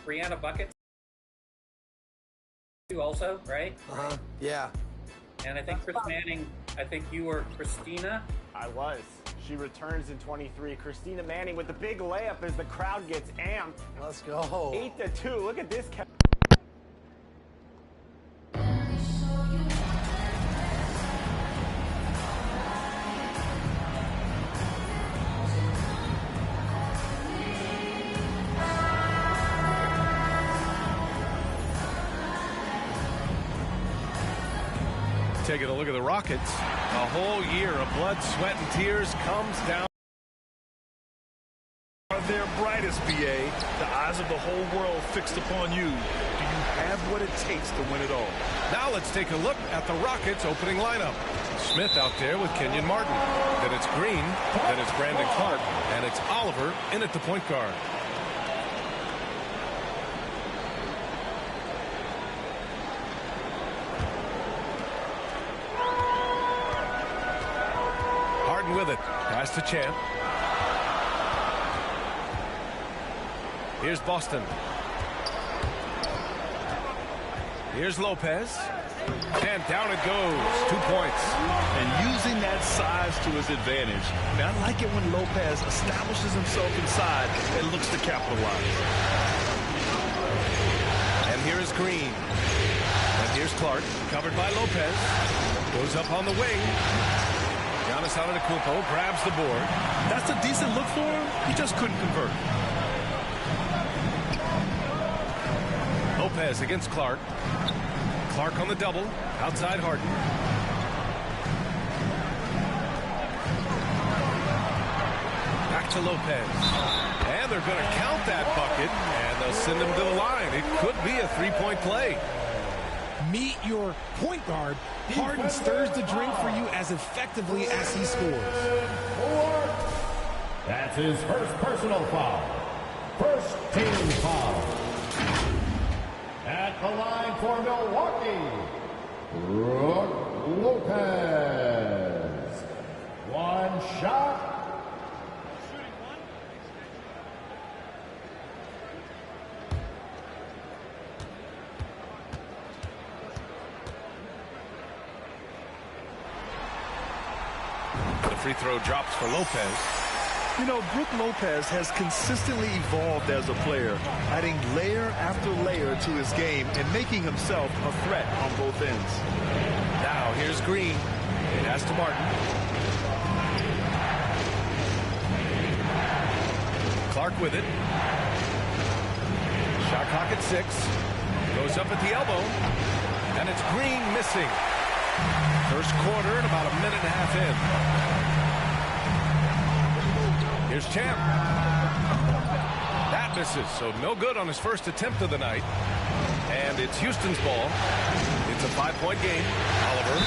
Brianna Bucket also, right? Yeah. And I think Chris Manning, I think you were Christina. I was. She returns in 23. Christina Manning with the big layup as the crowd gets amped. Let's go. 8-2. Look at this. Taking a look at the Rockets. A whole year of blood, sweat, and tears comes down. Are their brightest, BA. The eyes of the whole world fixed upon you. Do you have what it takes to win it all? Now let's take a look at the Rockets' opening lineup. Smith out there with Kenyon Martin. Then it's Green. Then it's Brandon Clark. And it's Oliver in at the point guard. With it. Pass to Champ. Here's Boston. Here's Lopez. And down it goes. 2 points. And using that size to his advantage. I like it when Lopez establishes himself inside and looks to capitalize. And here is Green. And here's Clark. Covered by Lopez. Goes up on the wing. Giannis Antetokounmpo grabs the board. That's a decent look for him. He just couldn't convert. Lopez against Clark. Clark on the double. Outside Harden. Back to Lopez. And they're going to count that bucket. And they'll send him to the line. It could be a three-point play. Meet your point guard. Harden stirs the drink for you as effectively as he scores. That's his first personal foul. First team foul. At the line for Milwaukee, Brook Lopez. One shot. Free throw drops for Lopez. You know, Brook Lopez has consistently evolved as a player, adding layer after layer to his game and making himself a threat on both ends. Now here's Green. It has to Martin. Clark with it. Shot clock at 6. Goes up at the elbow. And it's Green missing. First quarter and about a minute and a half in. Here's Champ. That misses, so no good on his first attempt of the night. And it's Houston's ball. It's a 5-point game. Oliver,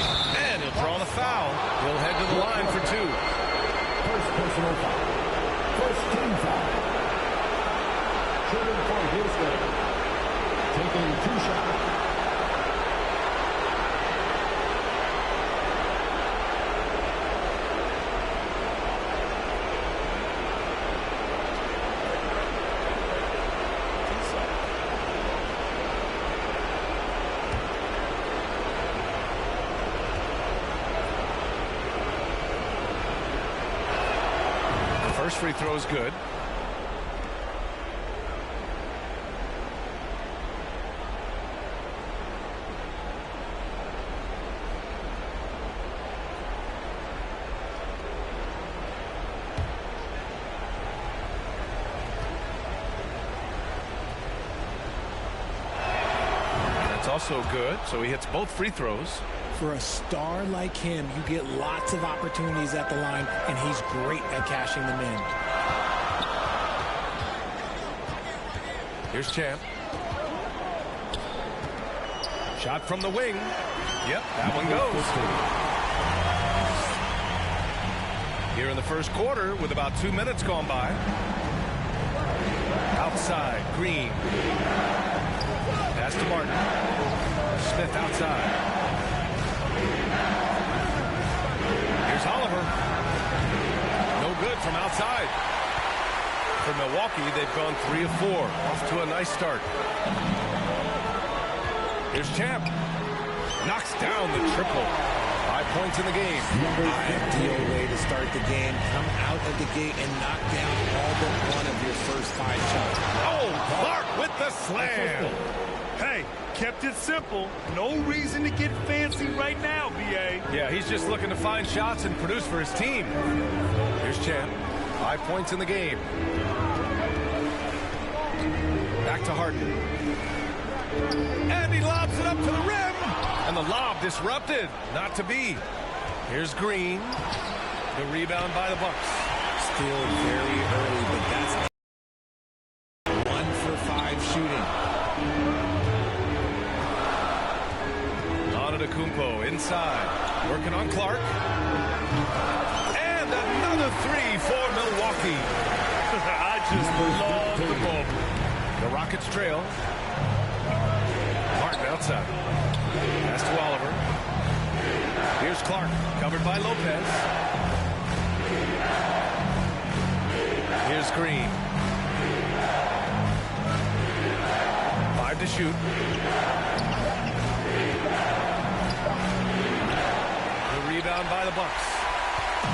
and he'll draw the foul. He'll head to the line for 2. First personal foul. First team foul. Shooting for Houston. Taking 2 shots. First free throw is good. That's also good, so he hits both free throws. For a star like him, you get lots of opportunities at the line, and he's great at cashing them in. Here's Champ. Shot from the wing. Yep, that one goes. Here in the first quarter, with about 2 minutes gone by. Outside, Green. Pass to Martin. Smith outside. Here's Oliver. No good from outside. for Milwaukee, they've gone 3 of 4. Off to a nice start. Here's Champ. Knocks down the triple. 5 points in the game. Ideal way to start the game. Come out of the gate and knock down all but one of your first 5 shots. Oh, Clark with the slam. Hey, kept it simple. No reason to get fancy right now, BA. Yeah, he's just looking to find shots and produce for his team. Here's Champ. 5 points in the game. Back to Harden. And he lobs it up to the rim. And the lob disrupted. Not to be. Here's Green. The rebound by the Bucks. Still very early, but that's 1 for 5 shooting. Antetokounmpo inside. Working on Clark. And another 3 for Milwaukee. I just love the ball. The Rockets trail. Martin outside. Pass to Oliver. Here's Clark, covered by Lopez. Here's Green. 5 to shoot. The rebound by the Bucks.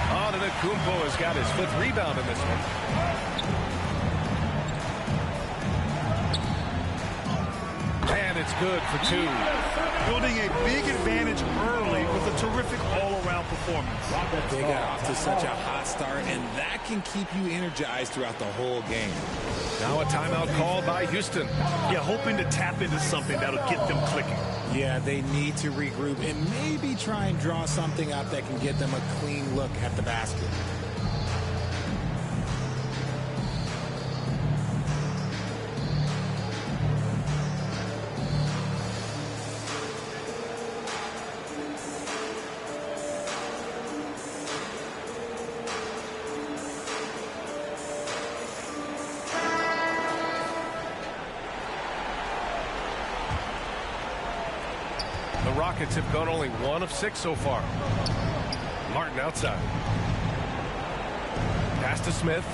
Antetokounmpo has got his 5th rebound in this one. And it's good for 2. Building a big advantage early with a terrific all-around performance. They got off to such a hot start, and that can keep you energized throughout the whole game. Now a timeout called by Houston. Yeah, hoping to tap into something that'll get them clicking. Yeah, they need to regroup and maybe try and draw something up that can get them a clean look at the basket. The Rockets have gone only 1 of 6 so far. Martin outside. Pass to Smith.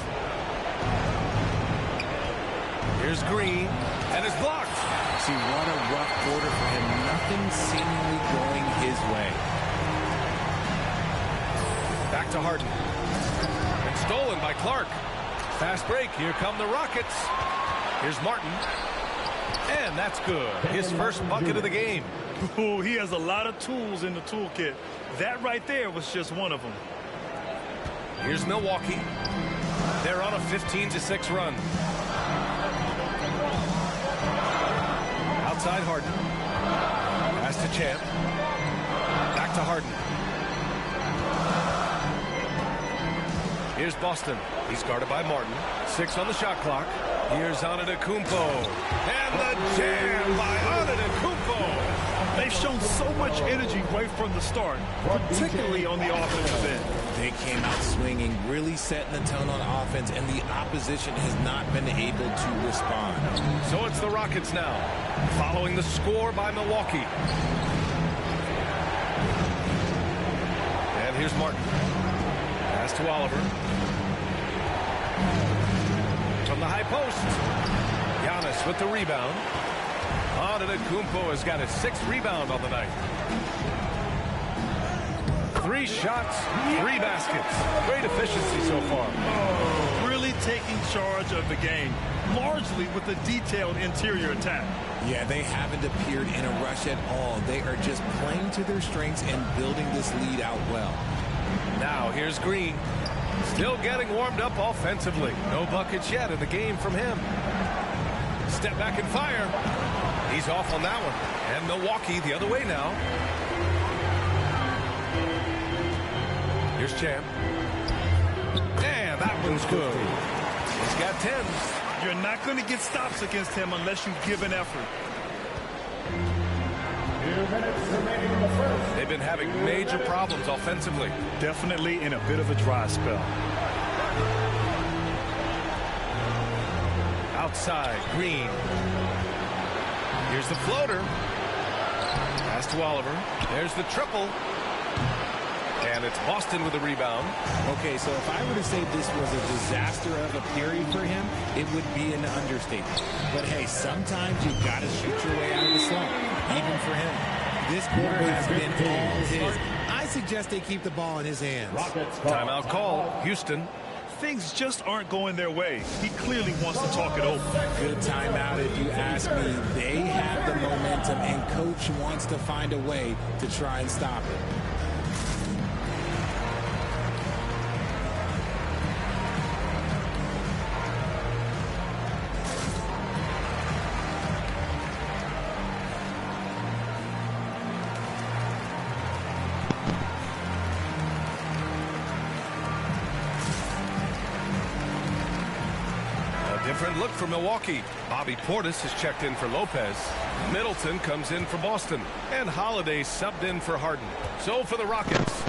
Here's Green. And it's blocked. See, what a rough quarter for him. Nothing seemingly going his way. Back to Harden. And stolen by Clark. Fast break. Here come the Rockets. Here's Martin. And that's good. His first bucket of the game. Ooh, he has a lot of tools in the toolkit. That right there was just one of them. Here's Milwaukee. They're on a 15-6 run. Outside Harden. Pass to Champ. Back to Harden. Here's Boston. He's guarded by Martin. 6 on the shot clock. Here's Antetokounmpo. And the jam by Antetokounmpo. They've shown so much energy right from the start, particularly on the offensive end. They came out swinging, really setting the tone on offense, and the opposition has not been able to respond. So it's the Rockets now, following the score by Milwaukee. And here's Martin. Pass to Oliver. From the high post. Giannis with the rebound. Antetokounmpo has got his 6th rebound on the night. 3 shots, 3 baskets. Great efficiency so far. Really taking charge of the game, largely with a detailed interior attack. Yeah, they haven't appeared in a rush at all. They are just playing to their strengths and building this lead out well. Now here's Green. Still getting warmed up offensively. No buckets yet in the game from him. Step back and fire. He's off on that one. And Milwaukee the other way now. Here's Champ. And that one's good. He's got 10s. You're not going to get stops against him unless you give an effort. They've been having major problems offensively. Definitely in a bit of a dry spell. Outside, Green. Here's the floater. Pass to Oliver. There's the triple. And it's Boston with the rebound. Okay, so if I were to say this was a disaster of a period for him, it would be an understatement. But hey, sometimes you've got to shoot your way out of the slump, even for him. This quarter has been all his. I suggest they keep the ball in his hands. Timeout call, Houston. Things just aren't going their way. He clearly wants to talk it over. Good timeout if you ask me. They have the momentum, and coach wants to find a way to try and stop it. Different look for Milwaukee. Bobby Portis has checked in for Lopez. Middleton comes in for Boston. And Holiday subbed in for Harden. So for the Rockets.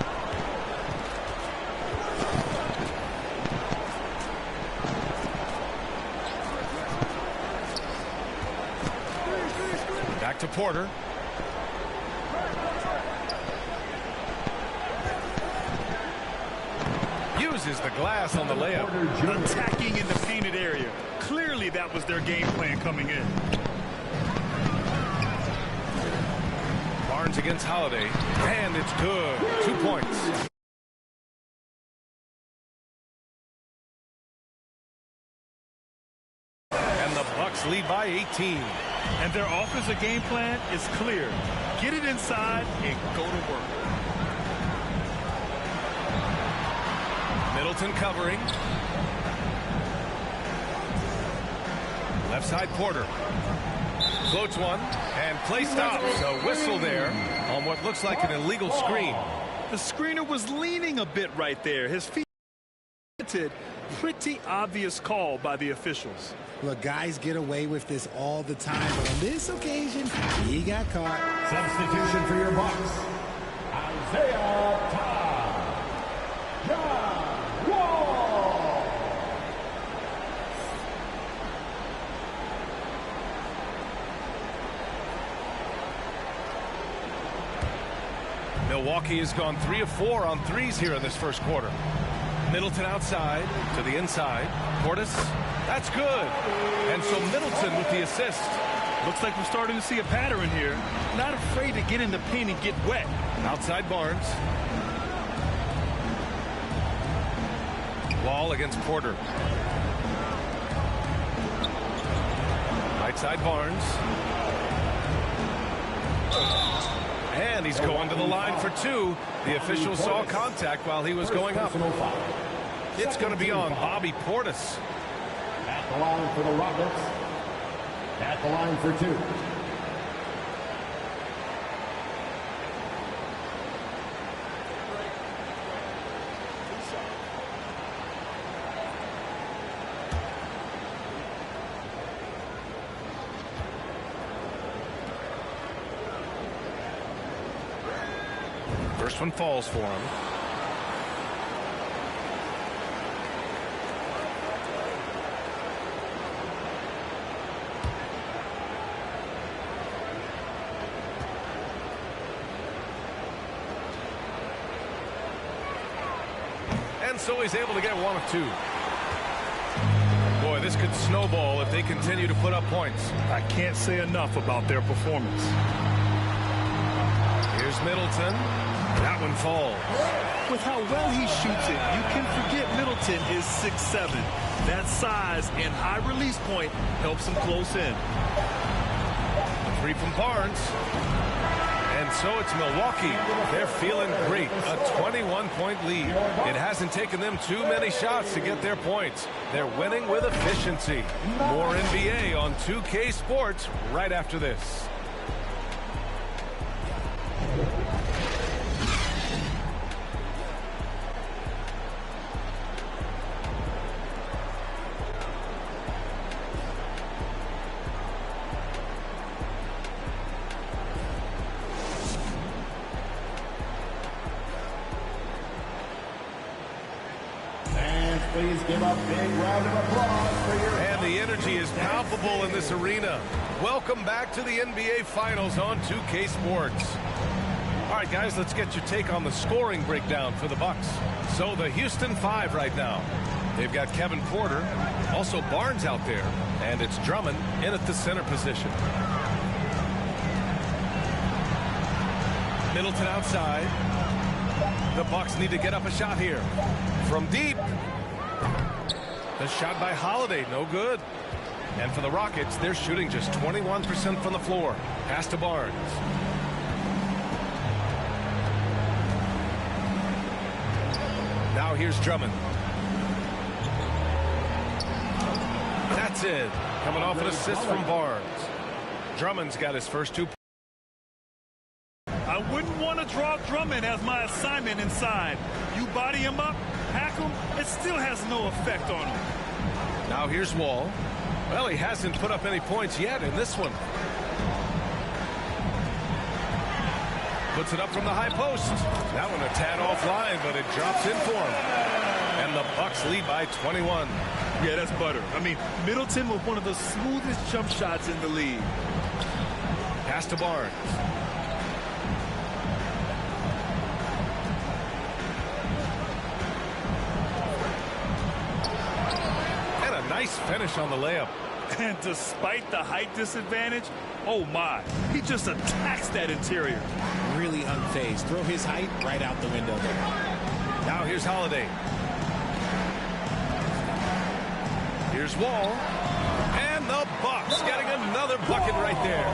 Back to Porter. Uses the glass on the layup. Attacking in the painted area. Clearly that was their game plan coming in. Barnes against Holiday. And it's good. 2 points. And the Bucks lead by 18. And their offensive game plan is clear. Get it inside and go to work. Middleton covering. Left side Porter. Floats one. And play stops. A whistle there on what looks like an illegal screen. The screener was leaning a bit right there. His feet. Pretty obvious call by the officials. Look, guys get away with this all the time, but on this occasion, he got caught. Substitution for your Bucks. Isaiah John Wall. Milwaukee has gone 3 of 4 on threes here in this first quarter. Middleton outside to the inside. Portis, that's good. And so Middleton with the assist. Looks like we're starting to see a pattern here. Not afraid to get in the paint and get wet. Outside Barnes. Wall against Porter. Right side Barnes. And he's going to the line for 2. The official saw contact while he was going up. It's going to be on Bobby Portis. At the line for the Rockets. At the line for 2. First one falls for him. And so he's able to get 1 of 2. Boy, this could snowball if they continue to put up points. I can't say enough about their performance. Here's Middleton. That one falls. With how well he shoots it, you can forget Middleton is 6'7". That size and high release point helps him close in. 3 from Barnes. And so it's Milwaukee. They're feeling great. A 21-point lead. It hasn't taken them too many shots to get their points. They're winning with efficiency. More NBA on 2K Sports right after this. Please give a big round of applause for your... And the energy is palpable in this arena. Welcome back to the NBA Finals on 2K Sports. All right, guys, let's get your take on the scoring breakdown for the Bucks. So the Houston 5 right now. They've got Kevin Porter, also Barnes out there, and it's Drummond in at the center position. Middleton outside. The Bucks need to get up a shot here. From deep. The shot by Holiday, no good. And for the Rockets, they're shooting just 21% from the floor. Pass to Barnes. Now here's Drummond. That's it. Coming off an assist from Barnes. Drummond's got his first 2 points. I wouldn't want to draw Drummond as my assignment inside. You body him up, hack him, it still has no effect on him. Now here's Wall. Well, he hasn't put up any points yet in this one. Puts it up from the high post. That one a tad offline, but it drops in for him. And the Bucks lead by 21. Yeah, that's butter. I mean, Middleton with one of the smoothest jump shots in the league. Pass to Barnes. And a nice finish on the layup. And despite the height disadvantage, oh my, he just attacks that interior. Really unfazed. Throw his height right out the window there. Now here's Holiday. Here's Wall. And the Bucks getting another bucket right there.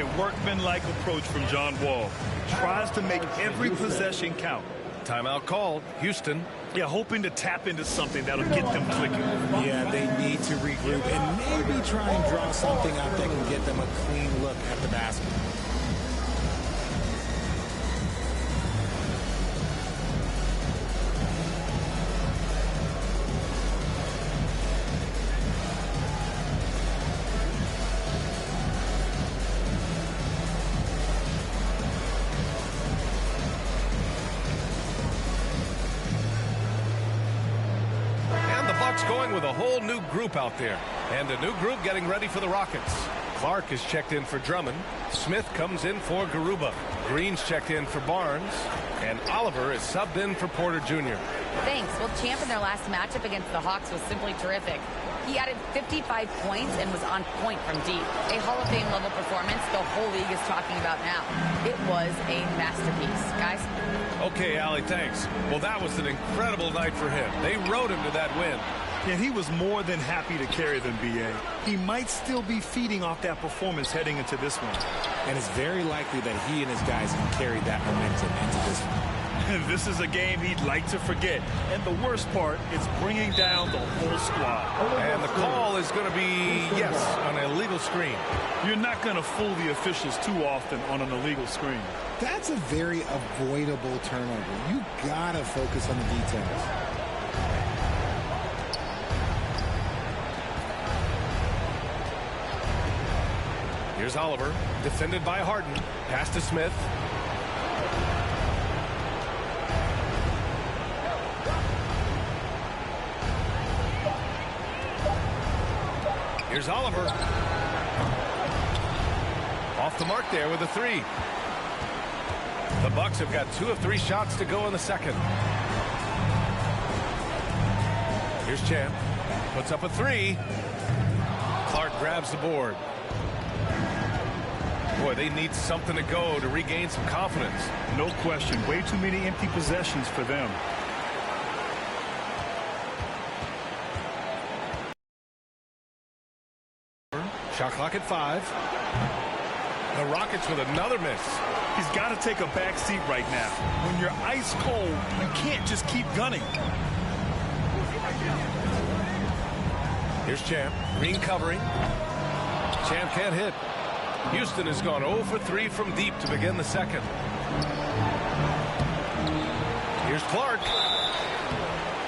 A workmanlike approach from John Wall. Tries to make every possession count. Timeout called. Houston. Yeah, hoping to tap into something that'll get them clicking. Yeah, they need to regroup and maybe try and draw something up that can get them a clean look at the basket. Going with a whole new group out there, and a new group getting ready for the Rockets. Clark is checked in for Drummond. Smith comes in for Garuba. Green's checked in for Barnes, and Oliver is subbed in for Porter Jr. Thanks. Well, Champ in their last matchup against the Hawks was simply terrific. He added 55 points and was on point from deep. A Hall of Fame level performance the whole league is talking about now. It was a masterpiece. Guys? Okay, Allie, thanks. Well, that was an incredible night for him. They rode him to that win. And he was more than happy to carry them, B.A. He might still be feeding off that performance heading into this one. And it's very likely that he and his guys can carry that momentum into this one. This is a game he'd like to forget. And the worst part is bringing down the whole squad. And the call is going to be, yes, an illegal screen. You're not going to fool the officials too often on an illegal screen. That's a very avoidable turnover. You got to focus on the details. Here's Oliver, defended by Harden. Pass to Smith. Here's Oliver. Off the mark there with a 3. The Bucks have got 2 of 3 shots to go in the second. Here's Champ. Puts up a 3. Clark grabs the board. Boy, they need something to go to regain some confidence. No question. Way too many empty possessions for them. Shot clock at 5. The Rockets with another miss. He's got to take a back seat right now. When you're ice cold, you can't just keep gunning. Here's Champ. Green covering. Champ can't hit. Houston has gone 0 for 3 from deep to begin the second. Here's Clark.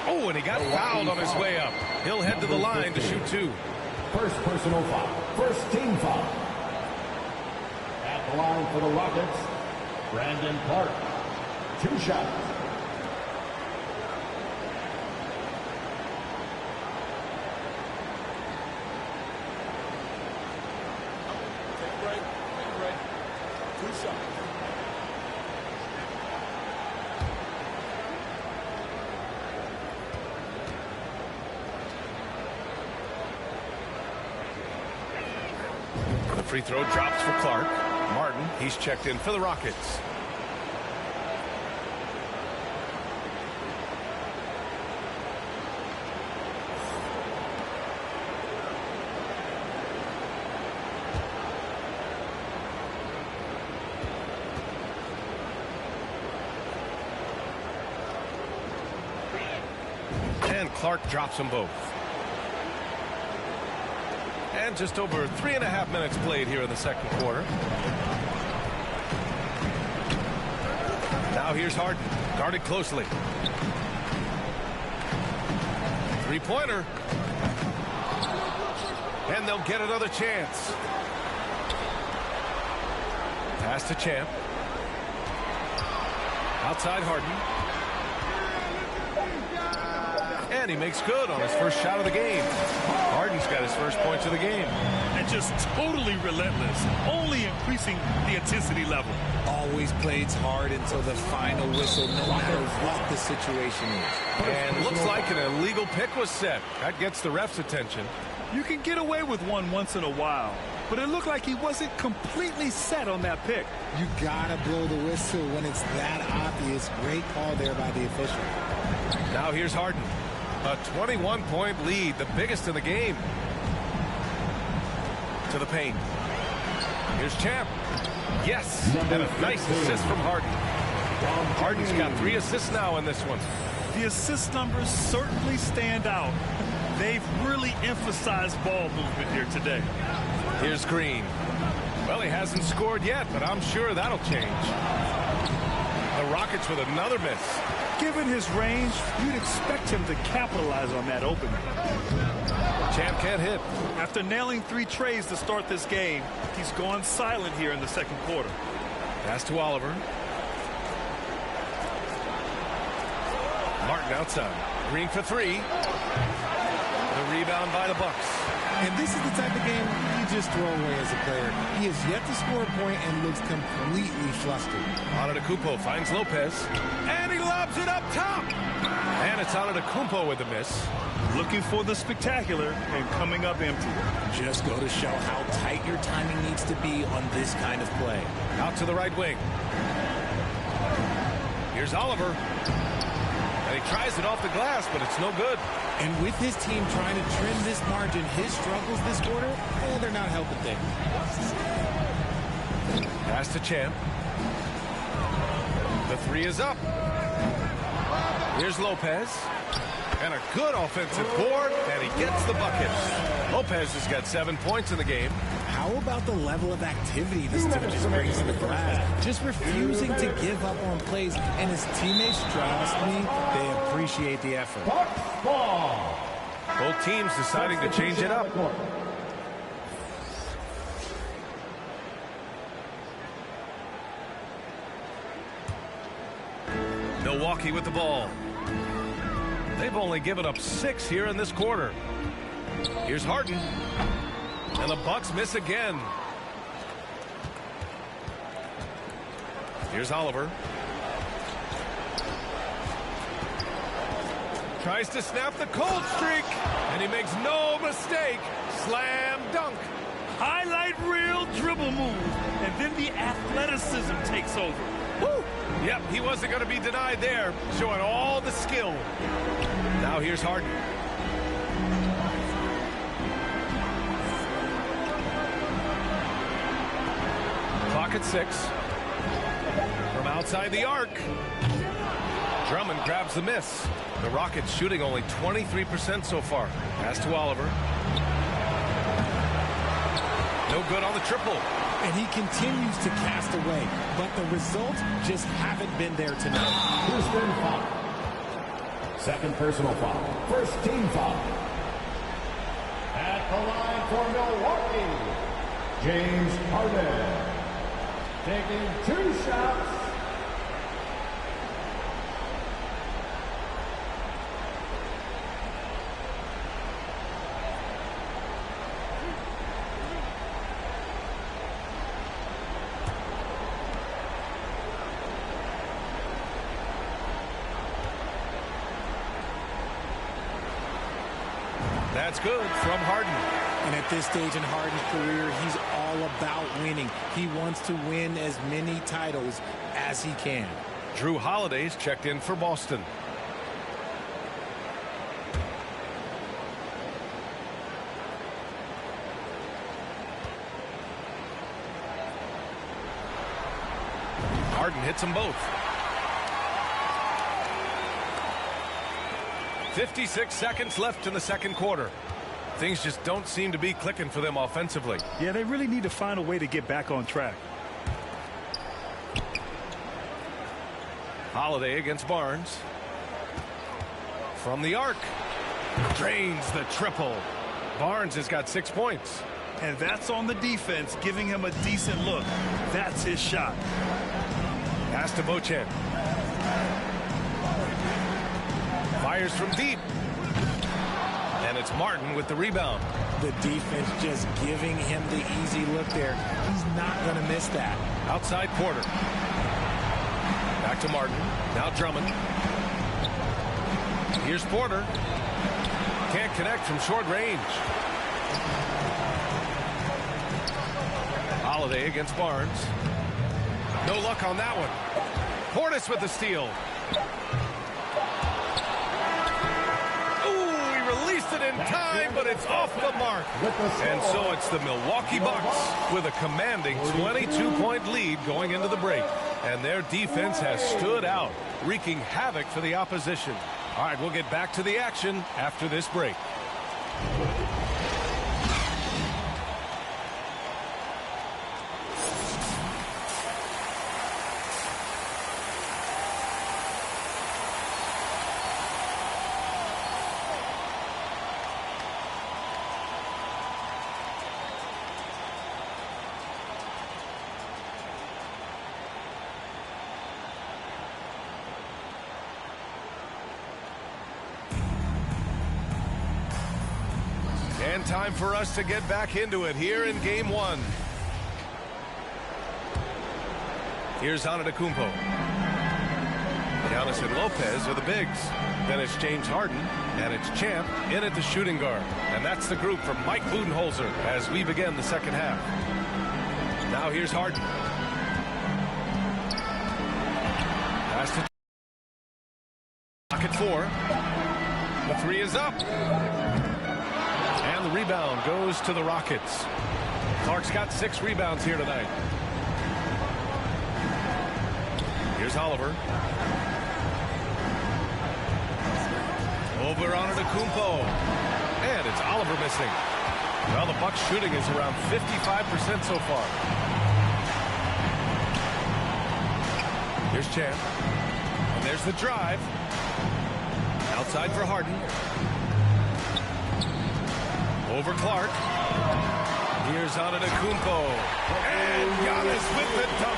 Oh, and he got fouled on his way up. He'll head to the line to shoot 2. First personal foul. First team foul. At the line for the Rockets, Brandon Clark. 2 shots. Free throw drops for Clark. Martin, he's checked in for the Rockets. And Clark drops them both. And just over 3.5 minutes played here in the second quarter. Now here's Harden, guarded closely. Three-pointer. And they'll get another chance. Pass to Champ. Outside Harden. And he makes good on his first shot of the game. Harden's got his first points of the game. And just totally relentless, only increasing the intensity level. Always plays hard until the final whistle, no matter what the situation is. And looks like an illegal pick was set. That gets the ref's attention. You can get away with one once in a while, but it looked like he wasn't completely set on that pick. You gotta blow the whistle when it's that obvious. Great call there by the official. Now here's Harden. A 21-point lead, the biggest in the game. To the paint. Here's Champ. Yes, and a nice assist from Harden. Harden's got 3 assists now in this one. The assist numbers certainly stand out. They've really emphasized ball movement here today. Here's Green. Well, he hasn't scored yet, but I'm sure that'll change. The Rockets with another miss. Given his range, you'd expect him to capitalize on that opening. Champ can't hit. After nailing 3 trays to start this game, he's gone silent here in the second quarter. Pass to Oliver. Martin outside. Green for 3. The rebound by the Bucks. And this is the type of game you just throw away as a player. He has yet to score a point and looks completely flustered. Antetokounmpo finds Lopez. And he lobs it up top. And it's Antetokounmpo with the miss. Looking for the spectacular and coming up empty. Just go to show how tight your timing needs to be on this kind of play. Out to the right wing. Here's Oliver. And he tries it off the glass, but it's no good. And with his team trying to trim this margin, his struggles this quarter, they're not helping things. Pass to Champ. The 3 is up. Here's Lopez. And a good offensive board, and he gets the bucket. Lopez has got 7 points in the game. How about the level of activity this team just brings to the glass? Just refusing to give up on plays, and his teammates, trust me, they appreciate the effort. Both teams deciding to change it up. Milwaukee with the ball. They've only given up 6 here in this quarter. Here's Harden. And the Bucks miss again. Here's Oliver. Tries to snap the cold streak. And he makes no mistake. Slam dunk. Highlight reel dribble move. And then the athleticism takes over. Woo! Yep, he wasn't going to be denied there. Showing all the skill. Now here's Harden. Clock at 6. From outside the arc. Drummond grabs the miss. The Rockets shooting only 23% so far. Pass to Oliver. No good on the triple. And he continues to cast away, but the results just haven't been there tonight. Houston foul. Second personal foul. First team foul. At the line for Milwaukee, James Harden. Taking 2 shots. That's good from Harden. And at this stage in Harden's career, he's all about winning. He wants to win as many titles as he can. Drew Holiday's checked in for Boston. Harden hits them both. 56 seconds left in the second quarter. Things just don't seem to be clicking for them offensively. Yeah, they really need to find a way to get back on track. Holiday against Barnes. From the arc. Drains the triple. Barnes has got 6 points. And that's on the defense, giving him a decent look. That's his shot. Pass to Beauchamp. Fires from deep. And it's Martin with the rebound. The defense just giving him the easy look there. He's not going to miss that. Outside Porter. Back to Martin. Now Drummond. Here's Porter. Can't connect from short range. Holiday against Barnes. No luck on that one. Portis with the steal. Ooh, he released it in time, but it's off the mark. And so it's the Milwaukee Bucks with a commanding 22-point lead going into the break. And their defense has stood out, wreaking havoc for the opposition. All right, we'll get back to the action after this break. And time for us to get back into it here in game one. Here's Antetokounmpo. Giannis and Lopez are the bigs. Then it's James Harden, and it's Champ in at the shooting guard. And that's the group from Mike Budenholzer as we begin the second half. Now here's Harden. Pass to pocket 4. The 3 is up. And the rebound goes to the Rockets. Clark's got 6 rebounds here tonight. Here's Oliver. Over on Antetokounmpo. And it's Oliver missing. Well, the Bucks shooting is around 55% so far. Here's Champ. And there's the drive. Outside for Harden. Over Clark. Here's Antetokounmpo. And Giannis with the dunk.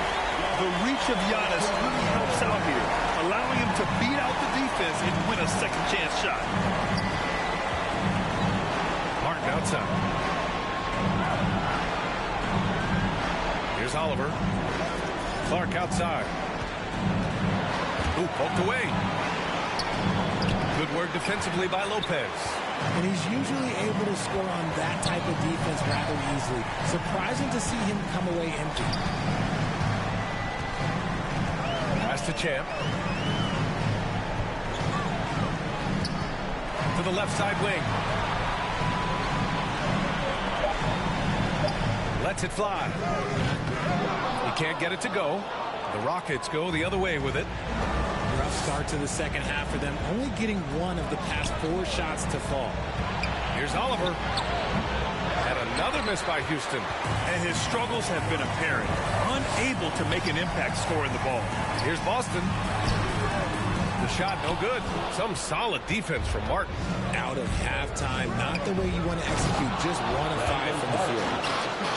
The reach of Giannis really helps out here, allowing him to beat out the defense and win a second chance shot. Martin outside. Here's Oliver. Clark outside. Ooh, poked away. Good work defensively by Lopez. And he's usually able to score on that type of defense rather easily. Surprising to see him come away empty. Pass to Champ. To the left side wing. Lets it fly. He can't get it to go. The Rockets go the other way with it. Rough start to the second half for them, only getting 1 of the past 4 shots to fall. Here's Oliver. And another miss by Houston. And his struggles have been apparent. Unable to make an impact scoring the ball. Here's Boston. The shot no good. Some solid defense from Martin. Out of halftime, not the way you want to execute, just 1 of 5 from the field.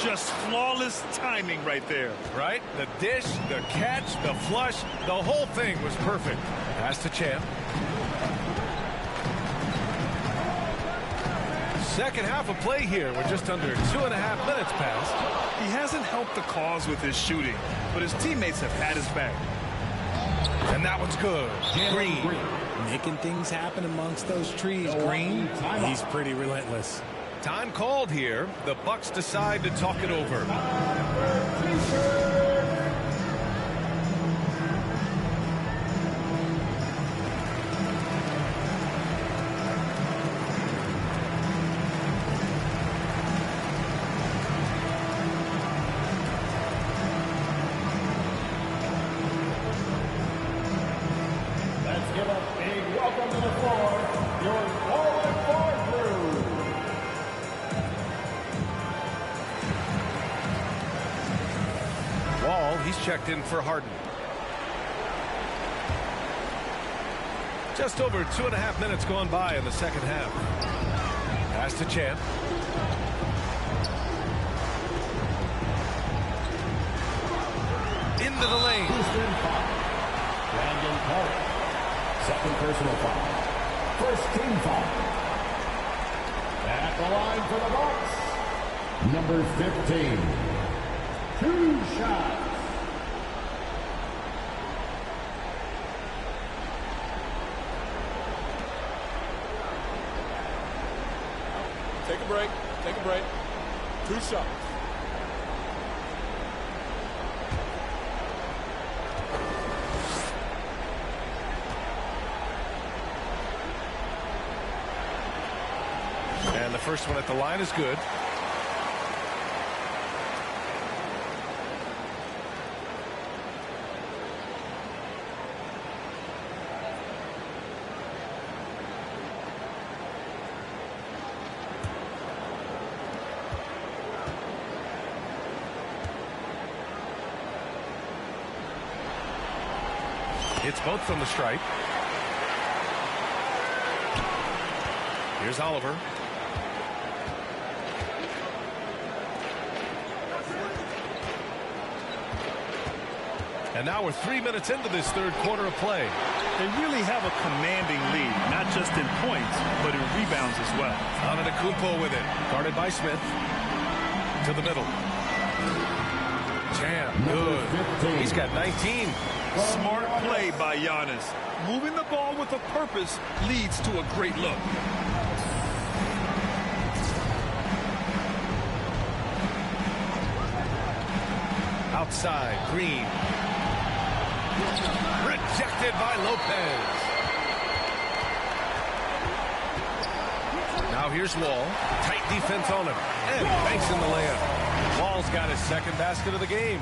Just flawless timing right there. Right? The dish, the catch, the flush, the whole thing was perfect. Pass to Champ. Second half of play here. We're just under 2.5 minutes past. He hasn't helped the cause with his shooting, but his teammates have had his back. And that one's good. Green. Making things happen amongst those trees. Green, he's pretty relentless. Time called here. The Bucks decide to talk it over. Let's give a big welcome to the floor, your BRF-Lord crew. Wall, he's checked in for Harden. Just over 2.5 minutes gone by in the second half. Pass to Champ. Into the lane. Houston foul. Brandon Clark. Second personal foul. First team foul. At the line for the Bucks, number 15. 2 shots. Take a break. Take a break. 2 shots. And the first one at the line is good. It's both from the stripe. Here's Oliver. And now we're 3 minutes into this third quarter of play. They really have a commanding lead, not just in points, but in rebounds as well. Antetokounmpo with it. Guarded by Smith. To the middle. Jam. Good. He's got 19. Smart play by Giannis. Moving the ball with a purpose leads to a great look. Outside. Green. Rejected by Lopez. Now here's Wall. Tight defense on him. And banks in the layup. Wall's got his second basket of the game.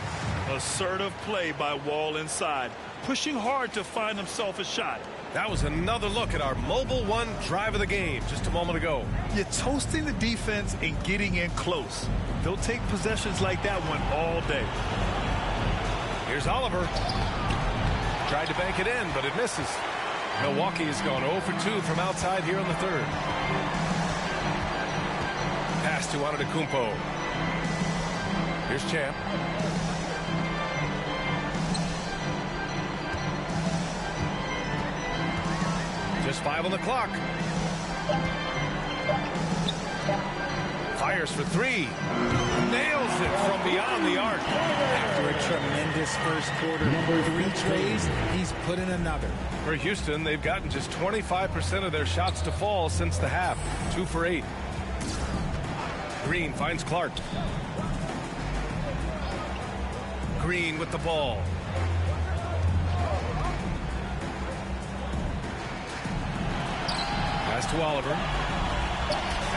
Assertive play by Wall inside. Pushing hard to find himself a shot. That was another look at our Mobile One drive of the game just a moment ago. You're toasting the defense and getting in close. They'll take possessions like that one all day. Here's Oliver. Tried to bank it in, but it misses. Milwaukee has gone 0 for 2 from outside here in the third. Pass to Antetokounmpo. Here's Champ. Just 5 on the clock. Fires for 3. Nails it from beyond the arc. After a tremendous first quarter, 3 trays, he's put in another. For Houston, they've gotten just 25% of their shots to fall since the half. 2 for 8. Green finds Clark. Green with the ball. Pass to Oliver.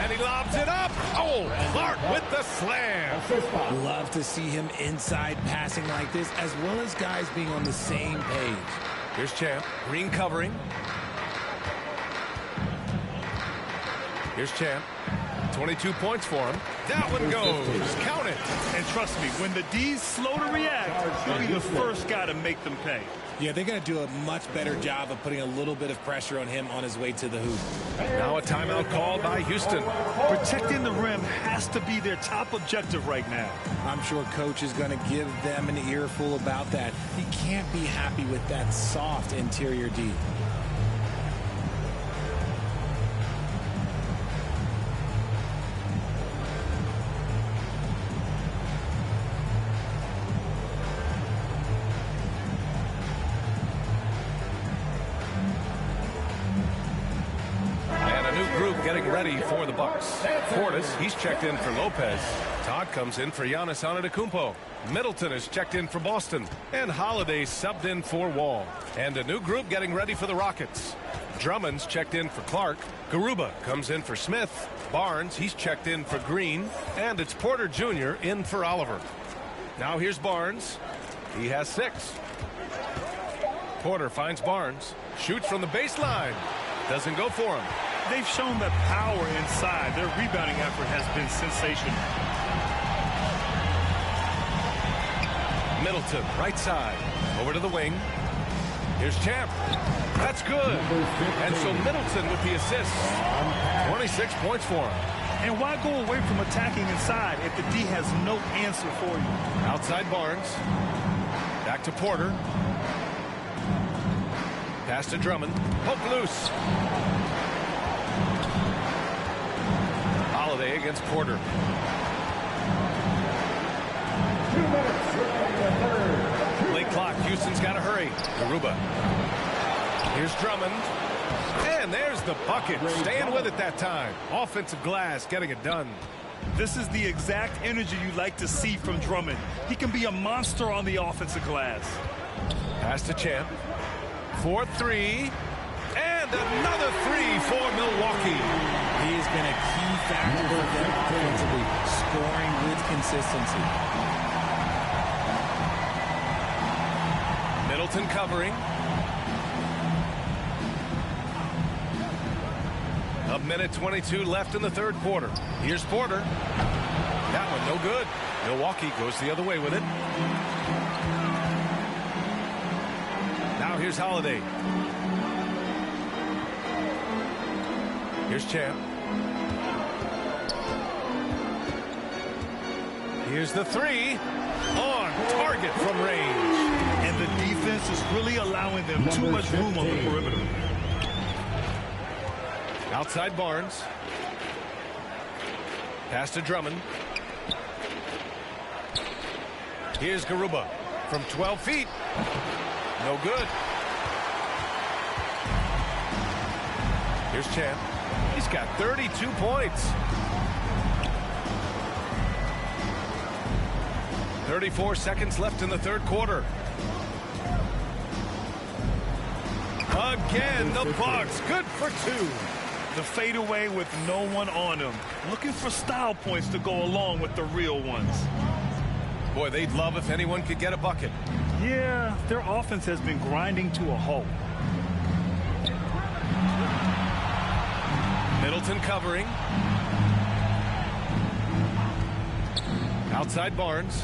And he lobs it up. Oh, Clark with the slam. Love to see him inside passing like this, as well as guys being on the same page. Here's Champ. Green covering. Here's Champ. 22 points for him. That one goes. Count it. And trust me, when the D's slow to react, he'll be the first guy to make them pay. Yeah, they're going to do a much better job of putting a little bit of pressure on him on his way to the hoop. Now a timeout called by Houston. Protecting the rim has to be their top objective right now. I'm sure coach is going to give them an earful about that. He can't be happy with that soft interior D. getting ready for the Bucks. Portis, he's checked in for Lopez. Todd comes in for Giannis Antetokounmpo. Middleton is checked in for Boston. And Holiday subbed in for Wall. And a new group getting ready for the Rockets. Drummond's checked in for Clark. Garuba comes in for Smith. Barnes, he's checked in for Green. And it's Porter Jr. in for Oliver. Now here's Barnes. He has 6. Porter finds Barnes. Shoots from the baseline. Doesn't go for him. They've shown that power inside. Their rebounding effort has been sensational. Middleton, right side. Over to the wing. Here's Champ. That's good. And so Middleton with the assist. 26 points for him. And why go away from attacking inside if the D has no answer for you? Outside Barnes. Back to Porter. Pass to Drummond. Poke loose. Holiday against Porter. 2 minutes remaining in the third. Late clock. Houston's got to hurry. Garuba. Here's Drummond. And there's the bucket. Staying with it that time. Offensive glass getting it done. This is the exact energy you like to see from Drummond. He can be a monster on the offensive glass. Pass to Champ. 4-3. And another 3 for Milwaukee. He has been a key factor for them offensively, scoring with consistency. Middleton covering. A minute 22 left in the third quarter. Here's Porter. That one no good. Milwaukee goes the other way with it. Now here's Holiday. Here's Champ. Here's the 3. On target from range. And the defense is really allowing them too much room on the perimeter. Outside Barnes. Pass to Drummond. Here's Garuba from 12 feet. No good. Here's Champ. He's got 32 points. 34 seconds left in the third quarter. Again, the Bucks. Good for 2. The fadeaway with no one on him. Looking for style points to go along with the real ones. Boy, they'd love if anyone could get a bucket. Yeah, their offense has been grinding to a halt. Middleton covering. Outside Barnes.